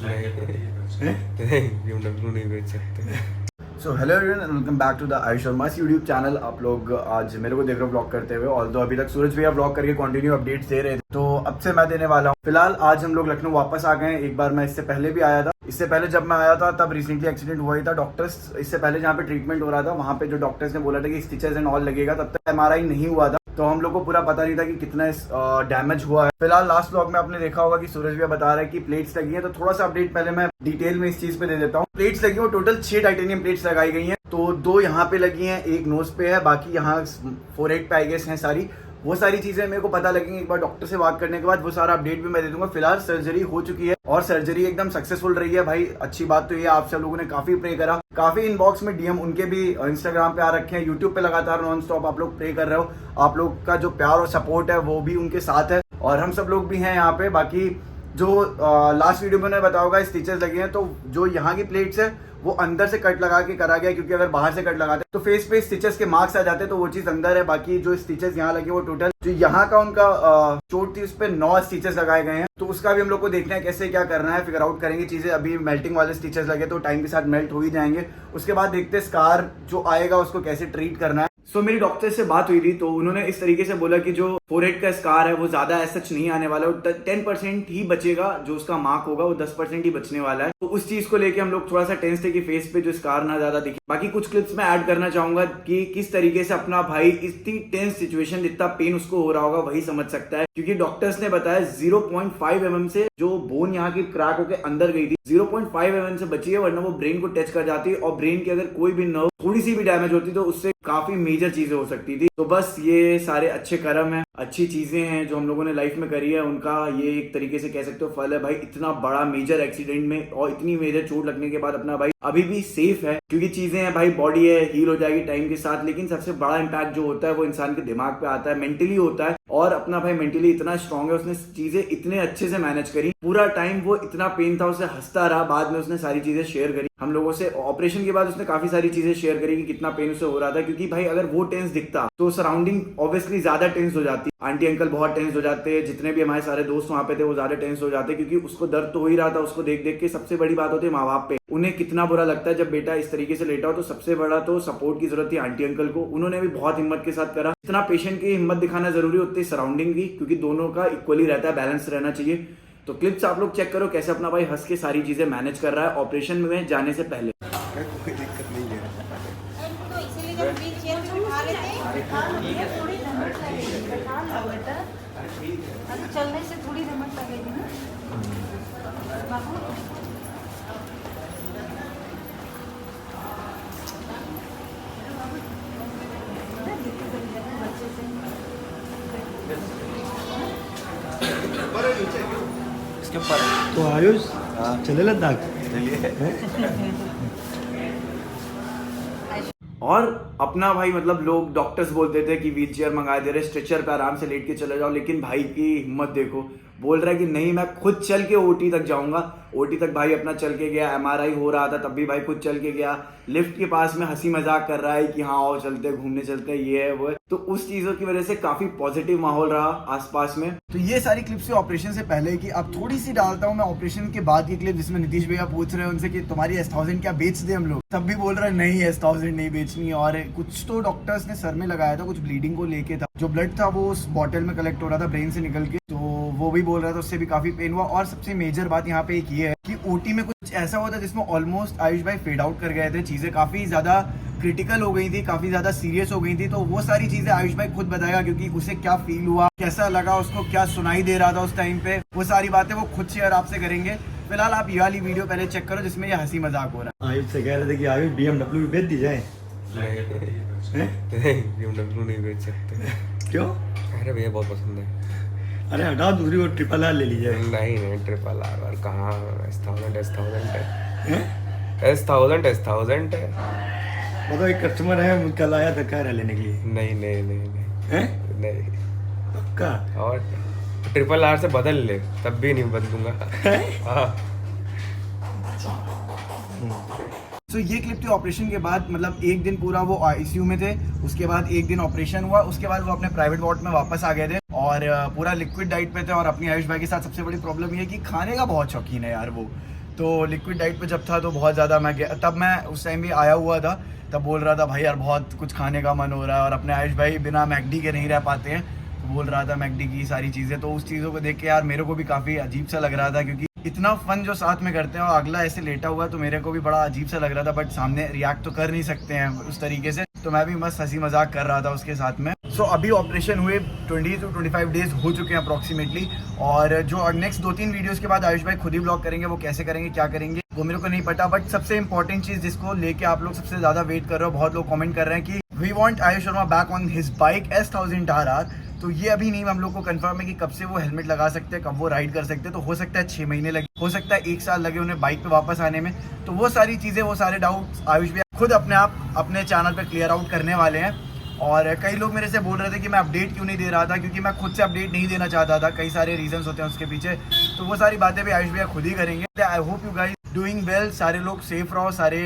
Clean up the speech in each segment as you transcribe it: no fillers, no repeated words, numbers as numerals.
नहीं BMW नहीं बेच सकते। So hello everyone and welcome back to the Ayush Sharma's YouTube channel. आप लोग आज मेरे को देख रहे हो ब्लॉग करते हुए, और अभी तक सूरज भैया ब्लॉग करके कंटिन्यू अपडेट्स दे रहे थे, तो अब से मैं देने वाला हूँ। फिलहाल आज हम लोग लखनऊ वापस आ गए हैं। एक बार मैं इससे पहले भी आया था। इससे पहले जब मैं आया था तब रिसेंटली एक्सीडेंट हुआ ही था। डॉक्टर्स इससे पहले जहाँ पे ट्रीटमेंट हो रहा था वहाँ पे जो डॉक्टर्स ने बोला था कि स्टिचेस एंड ऑल लगेगा, तब तक MRI नहीं हुआ था, तो हम लोग को पूरा पता नहीं था कि कितना डैमेज हुआ है। फिलहाल लास्ट व्लॉग में आपने देखा होगा कि सूरज भैया बता रहा है कि प्लेट्स लगी है, तो थोड़ा सा अपडेट पहले मैं डिटेल में इस चीज पे दे देता हूँ। प्लेट्स लगी है, टोटल 6 टाइटेनियम प्लेट्स लगाई गई हैं, तो 2 यहाँ पे लगी हैं, एक नोज पे है, बाकी यहाँ फोरहेड पे आई गेस हैं सारी। वो सारी चीजें मेरे को पता लगेंगी एक बार डॉक्टर से बात करने के बाद, वो सारा अपडेट भी मैं दे दूंगा। फिलहाल सर्जरी हो चुकी है और सर्जरी एकदम सक्सेसफुल रही है भाई। अच्छी बात तो ये आप सब लोगों ने काफी प्रे करा, काफी इनबॉक्स में DM उनके भी इंस्टाग्राम पे आ रखे हैं, यूट्यूब पे लगातार नॉन स्टॉप आप लोग प्रे कर रहे हो। आप लोग का जो प्यार और सपोर्ट है वो भी उनके साथ है, और हम सब लोग भी हैं यहाँ पे। बाकी जो लास्ट वीडियो में मैंने बताया होगा स्टिचेस लगे हैं, तो जो यहाँ की प्लेट्स है वो अंदर से कट लगा के करा गया, क्योंकि अगर बाहर से कट लगाते तो फेस पे स्टिचेस के मार्क्स आ जाते, तो वो चीज अंदर है। बाकी जो स्टिचेस यहाँ लगे वो टोटल जो यहाँ का उनका चोट थी उस पर 9 स्टिचेस लगाए गए हैं, तो उसका भी हम लोग को देखना है कैसे क्या करना है, फिगर आउट करेंगे चीजें। अभी मेल्टिंग वाले स्टिचेस लगे तो टाइम के साथ मेल्ट हो ही जाएंगे, उसके बाद देखते हैं स्कार जो आएगा उसको कैसे ट्रीट करना है। सो मेरी डॉक्टर से बात हुई थी, तो उन्होंने इस तरीके से बोला कि जो फोरहेड का स्कार है वो ज्यादा ऐसा नहीं आने वाला, 10% ही बचेगा, जो उसका मार्क होगा वो 10% ही बचने वाला है। तो उस चीज को लेके हम लोग थोड़ा सा टेंस थे कि फेस पे जो स्कार ना ज्यादा दिखे। बाकी कुछ क्लिप्स में ऐड करना चाहूंगा कि किस तरीके से अपना भाई इतनी टेंस सिचुएशन, इतना पेन उसको हो रहा होगा वही समझ सकता है, क्योंकि डॉक्टर्स ने बताया 0.5 mm से जो बोन यहाँ की क्रैक होकर अंदर गई थी 0.5 mm से बची है, वरना वो ब्रेन को टच कर जाती है, और ब्रेन की अगर कोई भी नर्व थोड़ी सी भी डैमेज होती तो उससे काफी मेजर चीजें हो सकती थी। तो बस ये सारे अच्छे कर्म है, अच्छी चीजें हैं जो हम लोगों ने लाइफ में करी है, उनका ये एक तरीके से कह सकते हो फल है भाई। इतना बड़ा मेजर एक्सीडेंट में और इतनी मेजर चोट लगने के बाद अपना भाई अभी भी सेफ है, क्योंकि चीजें हैं भाई, बॉडी है, हील हो जाएगी टाइम के साथ, लेकिन सबसे बड़ा इंपैक्ट जो होता है वो इंसान के दिमाग पे आता है, मेंटली होता है। और अपना भाई मेंटली इतना स्ट्रांग है, उसने चीजें इतने अच्छे से मैनेज करी। पूरा टाइम वो इतना पेन था, उसे हंसता रहा, बाद में उसने सारी चीजें शेयर करी हम लोगों से। ऑपरेशन के बाद उसने काफी सारी चीजें शेयर करी कि कितना पेन उसे हो रहा था, क्योंकि भाई अगर वो टेंस दिखता तो सराउंडिंग ऑब्वियसली ज्यादा टेंस हो जाती, आंटी अंकल बहुत टेंस हो जाते, जितने भी हमारे सारे दोस्त वहां पे थे वो ज्यादा टेंस हो जाते, क्योंकि उसको दर्द तो हो ही रहा था। उसको देख देख के सबसे बड़ी बात होती है माँ बाप पे, उन्हें कितना बुरा लगता है जब बेटा इस तरीके से लेटा हो। तो सबसे बड़ा तो सपोर्ट की जरूरत थी आंटी अंकल को, उन्होंने भी बहुत हिम्मत के साथ करा। जितना पेशेंट की हिम्मत दिखाना जरूरी होती है सराउंडिंग की, क्योंकि दोनों का इक्वली रहता है, बैलेंस रहना चाहिए। तो क्लिप्स आप लोग चेक करो कैसे अपना भाई हंस के सारी चीजें मैनेज कर रहा है ऑपरेशन में जाने से पहले। कोई दिक्कत नहीं है। तो इसीलिए जब व्हील चेयर पे बिठा लेते हैं, अभी चलने से थोड़ी हिम्मत लगेगी ना बाबू। इसके ऊपर तो आयुष चले लद्दाख। और अपना भाई मतलब लोग डॉक्टर्स बोलते थे कि व्हील चेयर मंगा दे रहे, स्ट्रेचर पे आराम से लेट के चले जाओ, लेकिन भाई की हिम्मत देखो, बोल रहा है कि नहीं मैं खुद चल के OT तक जाऊंगा। OT तक भाई अपना चल के गया, MRI हो रहा था तब भी भाई खुद चल के गया। लिफ्ट के पास में हंसी मजाक कर रहा है कि हाँ आओ चलते घूमने चलते, ये है वो है। तो उस चीजों की वजह से काफी पॉजिटिव माहौल रहा आसपास में। तो ये सारी क्लिप्स से ऑपरेशन से पहले की, अब थोड़ी सी डालता हूँ मैं ऑपरेशन के बाद की क्लिप, जिसमें नीतीश भैया पूछ रहे हैं उनसे कि तुम्हारी S1000 क्या बेच दे हम लोग, तब भी बोल रहे हैं नहीं S1000 नहीं बेचनी। और कुछ तो डॉक्टर्स ने सर में लगाया था, कुछ ब्लीडिंग को लेके था, जो ब्लड था वो उस बॉटल में कलेक्ट हो रहा था ब्रेन से निकल के, तो वो भी बोल रहा था उससे भी काफी पेन हुआ। और सबसे मेजर बात यहाँ पे एक ये है कि OT में कुछ ऐसा होता है जिसमें ऑलमोस्ट आयुष भाई फेड आउट कर गए थे, चीजें काफी ज्यादा क्रिटिकल हो गई थी, काफी ज्यादा सीरियस हो गई थी। तो वो सारी चीजें आयुष भाई खुद बताएगा, क्योंकि उसे क्या फील हुआ, कैसा लगा उसको, क्या सुनाई दे रहा था उस टाइम पे, वो सारी बातें वो खुद शेयर आपसे करेंगे। फिलहाल आप ये वाली वीडियो पहले चेक करो जिसमें ये हंसी मजाक हो रहा आयुष से कह रहे थे कि आयुष BMW बेच दी जाए। नहीं BMW नहीं बेच सकते। क्यों? अरे भैया बहुत पसंद है। अरे हटाओ, दूसरी वो RRR ले लीजिए। नहीं RRR कहाँ, S1000 है। S1000 है। मतलब एक कस्टमर है कल आया था कह रहा लेने के लिए। नहीं हैं? नहीं। पक्का? और RRR से बदल ले, तब भी नहीं बदलूंगा। हाँ। तो ये क्लिप थी ऑपरेशन के बाद, मतलब एक दिन पूरा वो ICU में थे, उसके बाद एक दिन ऑपरेशन हुआ, उसके बाद वो अपने प्राइवेट वार्ड में वापस आ गए थे और पूरा लिक्विड डाइट पे थे। और अपनी आयुष भाई के साथ सबसे बड़ी प्रॉब्लम ये है कि खाने का बहुत शौकीन है यार वो, तो लिक्विड डाइट पे जब था तो बहुत ज़्यादा मैं गया, तब मैं उस टाइम भी आया हुआ था, तब बोल रहा था भाई यार बहुत कुछ खाने का मन हो रहा है, और अपने आयुष भाई बिना मैकडी के नहीं रह पाते हैं, तो बोल रहा था मैकडी की सारी चीज़ें, तो उस चीज़ों को देख के यार मेरे को भी काफ़ी अजीब सा लग रहा था, क्योंकि इतना फन जो साथ में करते हैं और अगला ऐसे लेटा हुआ, तो मेरे को भी बड़ा अजीब सा लग रहा था, बट सामने रिएक्ट तो कर नहीं सकते हैं उस तरीके से, तो मैं भी मस्त हंसी मजाक कर रहा था उसके साथ में। सो अभी ऑपरेशन हुए 20 to 25 डेज हो चुके हैं अप्रॉक्सीमेटली, और जो नेक्स्ट 2-3 वीडियोस के बाद आयुष भाई खुद ही ब्लॉग करेंगे, वो कैसे करेंगे क्या करेंगे वो मेरे को नहीं पता, बट सबसे इंपॉर्टेंट चीज़ जिसको लेके आप लोग सबसे ज़्यादा वेट कर रहे हो, बहुत लोग कमेंट कर रहे हैं कि we want Ayush Sharma back on his bike S1000RR, तो ये अभी नहीं हम लोग को कंफर्म है कि कब से वो हेलमेट लगा सकते हैं, कब वो राइड कर सकते हैं, तो हो सकता है 6 महीने लगे, हो सकता है 1 साल लगे उन्हें बाइक पे वापस आने में, तो वो सारी चीज़ें, वो सारे डाउट्स आयुष भी खुद अपने आप अपने चैनल पे क्लियर आउट करने वाले हैं। और कई लोग मेरे से बोल रहे थे कि मैं अपडेट क्यों नहीं दे रहा था, क्योंकि मैं खुद से अपडेट नहीं देना चाहता था, कई सारे रीजंस होते हैं उसके पीछे, तो वो सारी बातें भी आयुष भैया खुद ही करेंगे। I hope you guys doing well, सारे लोग सेफ रहो, सारे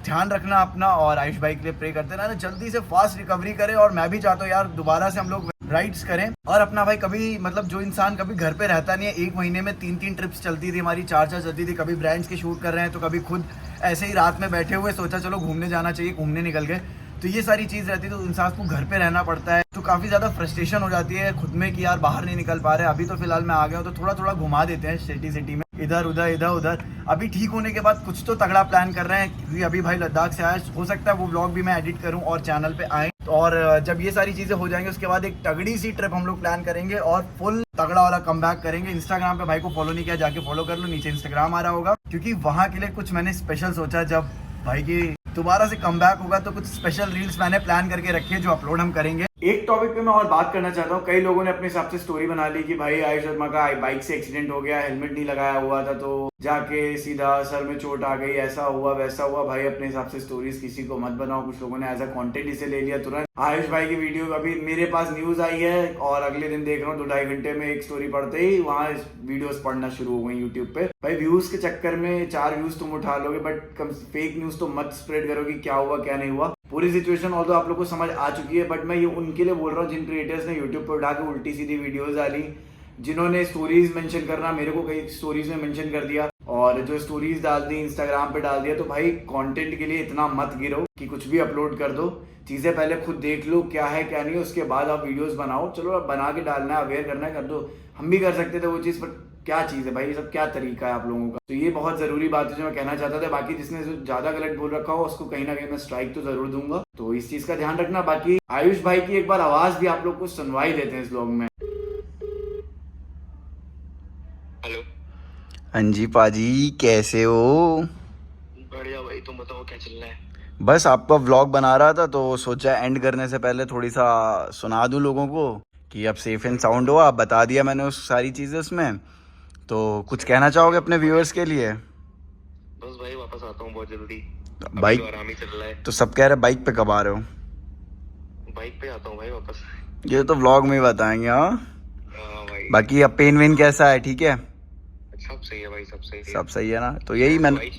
ध्यान रखना अपना, और आयुष भाई के लिए प्रे करते रहना, जल्दी से फास्ट रिकवरी करे, और मैं भी चाहता हूँ यार दोबारा से हम लोग राइड्स करें, और अपना भाई कभी मतलब जो इंसान कभी घर पे रहता नहीं है, 1 महीने में 3-3 ट्रिप्स चलती थी हमारी, 4-4 चलती थी, कभी ब्रांड्स के शूट कर रहे हैं तो कभी खुद ऐसे ही रात में बैठे हुए सोचा चलो घूमने जाना चाहिए, घूमने निकल गए, तो ये सारी चीज़ रहती है, तो इंसान को घर पे रहना पड़ता है, तो काफ़ी ज़्यादा फ्रस्ट्रेशन हो जाती है खुद में कि यार बाहर नहीं निकल पा रहे। अभी तो फिलहाल मैं आ गया हूँ, तो थोड़ा थोड़ा घुमा देते हैं सिटी में, इधर उधर। अभी ठीक होने के बाद कुछ तो तगड़ा प्लान कर रहे हैं, क्योंकि अभी भाई लद्दाख से आया, हो सकता है वो व्लॉग भी मैं एडिट करूँ और चैनल पे आए, और जब ये सारी चीज़ें हो जाएंगी उसके बाद एक तगड़ी सी ट्रिप हम लोग प्लान करेंगे और फुल तगड़ा वाला कमबैक करेंगे। इंस्टाग्राम पे भाई को फॉलो नहीं किया, जाके फॉलो कर लो, नीचे इंस्टाग्राम आ रहा होगा, क्योंकि वहाँ के लिए कुछ मैंने स्पेशल सोचा, जब भाई की दोबारा से कमबैक होगा तो कुछ स्पेशल रील्स मैंने प्लान करके रखी है जो अपलोड हम करेंगे। एक टॉपिक पे मैं और बात करना चाहता हूँ, कई लोगों ने अपने हिसाब से स्टोरी बना ली कि भाई आयुष शर्मा का बाइक से एक्सीडेंट हो गया, हेलमेट नहीं लगाया हुआ था तो जाके सीधा सर में चोट आ गई, ऐसा हुआ वैसा हुआ। भाई अपने हिसाब से स्टोरीज किसी को मत बनाओ, कुछ लोगों ने एज अ कंटेंट इसे ले लिया तुरंत। आयुष भाई की वीडियो अभी मेरे पास न्यूज आई है और अगले दिन देख रहा हूँ 2-2.5 घंटे में एक स्टोरी पढ़ते ही वहाँ वीडियोस पढ़ना शुरू हो गई यूट्यूब पे। भाई व्यूज के चक्कर में 4 व्यूज तुम उठा लोगे, बट फेक न्यूज तो मत स्प्रेड करो कि क्या हुआ क्या नहीं हुआ। पूरी सिचुएशन ऑल्दो आप लोग को समझ आ चुकी है, बट मैं ये उनके लिए बोल रहा हूँ जिन क्रिएटर्स ने यूट्यूब पर उठा के उल्टी सीधी वीडियोस डाली, जिन्होंने स्टोरीज मेंशन करना मेरे को कई स्टोरीज में मेंशन कर दिया और जो स्टोरीज डाल दी इंस्टाग्राम पे डाल दिया। तो भाई कंटेंट के लिए इतना मत गिरो कि कुछ भी अपलोड कर दो, चीजें पहले खुद देख लो क्या है क्या नहीं, उसके बाद आप वीडियोस बनाओ। चलो अब बना के डालना है, अवेयर करना है, कर दो। हम भी कर सकते थे वो चीज, पर क्या चीज है भाई, ये सब क्या तरीका है आप लोगों का। तो ये बहुत जरूरी बात है जो मैं कहना चाहता था। बाकी जिसने ज्यादा गलत बोल रखा हो उसको कहीं ना कहीं मैं स्ट्राइक तो जरूर दूंगा, तो इस चीज का ध्यान रखना। बाकी आयुष भाई की एक बार आवाज भी आप लोग को सुनवाई देते हैं इस व्लॉग में। हेलो। हाँ जी पाजी, कैसे हो? बढ़िया भाई, तुम बताओ क्या चल रहा है? बस आपका व्लॉग बना रहा था तो सोचा एंड करने से पहले थोड़ी सा सुना दूं लोगों को कि अब सेफ एंड साउंड हो। आप बता दिया मैंने उस सारी चीज़ें उसमें, तो कुछ कहना चाहोगे अपने व्यूअर्स के लिए? बस भाई वापस आता हूँ बहुत जल्दी, बाइक तो आराम ही चल रहा है। तो सब कह रहे बाइक पे कब आ रहे हो? बाइक पे आता हूँ भाई वापस। ये तो व्लॉग में ही बताएंगे। हाँ भाई बाकी अब पेन वेन कैसा है? ठीक है, सब सही है भाई, सब सही है। सब सही है ना? तो यही मैंने,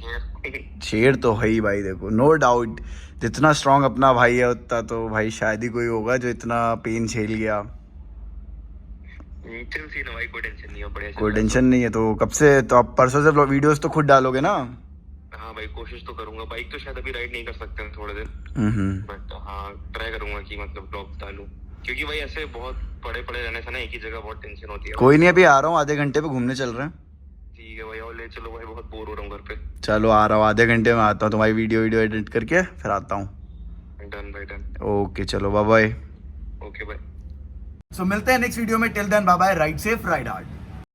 शेर तो है ही भाई, देखो नो डाउट जितना स्ट्रांग अपना भाई है उतना तो भाई शायद ही कोई होगा जो इतना पेन झेल गया। भाई कोई टेंशन नहीं है, बढ़िया। कोई टेंशन नहीं है तो कब से, तो आप परसों से वीडियोस तो खुद डालोगे ना? हाँ भाई कोशिश तो करूंगा। बाइक तो शायद अभी राइड नहीं कर सकते हैं थोड़े दिन, बट हाँ ट्राई करूंगा कि मतलब ब्लॉग डालूं, क्योंकि भाई ऐसे बहुत पड़े रहने से ना एक ही जगह बहुत टेंशन होती है। कोई नहीं, अभी आ रहा हूँ, आधे घंटे पे घूमने चल रहे हैं। ठीक है भाई, और ले चलो भाई, बहुत बोर हो रहा हूँ घर पे। चलो आ रहा हूँ, आधे घंटे में आता हूँ, तुम्हारी वीडियो एडिट करके फिर आता हूँ। डन भाई डन। ओके चलो bye bye. Okay bye. So मिलते हैं नेक्स्ट वीडियो में, till then bye bye, ride safe ride hard.